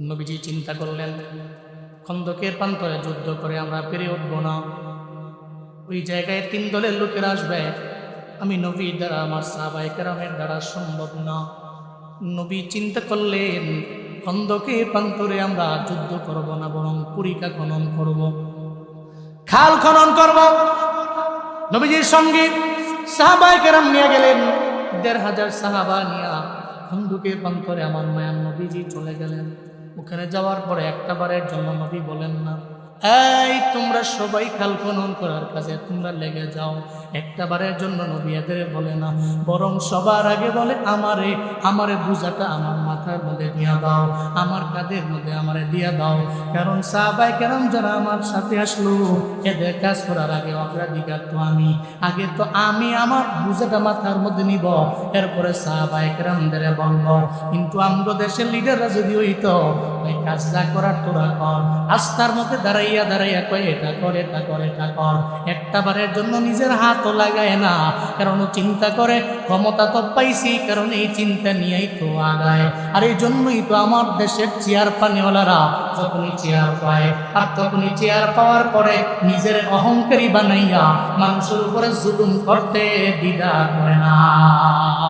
নবীজি চিন্তা করলেন, খন্দকের প্রান্তরে যুদ্ধ করে আমরা পেরে উঠবো না। ওই জায়গায় 3 দলের লোকেরা আসবে, আমি নবীর দ্বারা, আমার সাহাবায়ে কেরামের দ্বারা সম্ভব না। নবী চিন্তা করলেন, খন্দকের প্রান্তরে আমরা যুদ্ধ করব না, বরং কুড়িকা খনন করব, খাল খনন করব। নবীজির সঙ্গে সাহাবায়ে কেরাম নিয়ে গেলেন, 1500 সাহাবা নিয়ে খন্দকের প্রান্তরে আমার মায়ার নবীজি চলে গেলেন। ওখানে যাওয়ার পরে একটা বারের জন্য নবী বলেন না, এই তোমরা সবাই খাল খনন করার কাজে তোমরা লেগে যাও। একটা বারের জন্য নবী এদের বলে না, বরং সবার আগে বলে, আমারে বুঝাটা আমার মাথার মধ্যে দিয়া দাও, আমার কাঁধের মধ্যে আমারে দিয়া দাও। কারণ সাহাবায়ে কেরাম যারা আমার সাথে আসলো, এদের কাজ করার আগে অগ্রাধিকার তো আমি, আগে তো আমি আমার বুঝাটা মাথার মধ্যে নিব, এরপরে সাহাবায়ে কেরামদের বলব। কিন্তু আমগো দেশের লিডাররা যদি হইতো, ওই কাজ যা করার তোরা কর, আস্থার মধ্যে দাঁড়াইয়া কয় এটা কর, এটা কর, এটা কর। একটা বারের জন্য নিজের হাতও লাগায় না, কারণ ও চিন্তা করে ক্ষমতা তো পাইছি, কারণ এই চিন্তা নিয়েই তো আগায়। আর এই জন্যই তো আমার দেশের চেয়ার পানিওয়ালারা যখনই চেয়ার পায়, আর তখনই চেয়ার পাওয়ার পরে নিজের অহংকারী বানাইয়া মানুষের উপরে জুলুম করতে দ্বিধা করে না।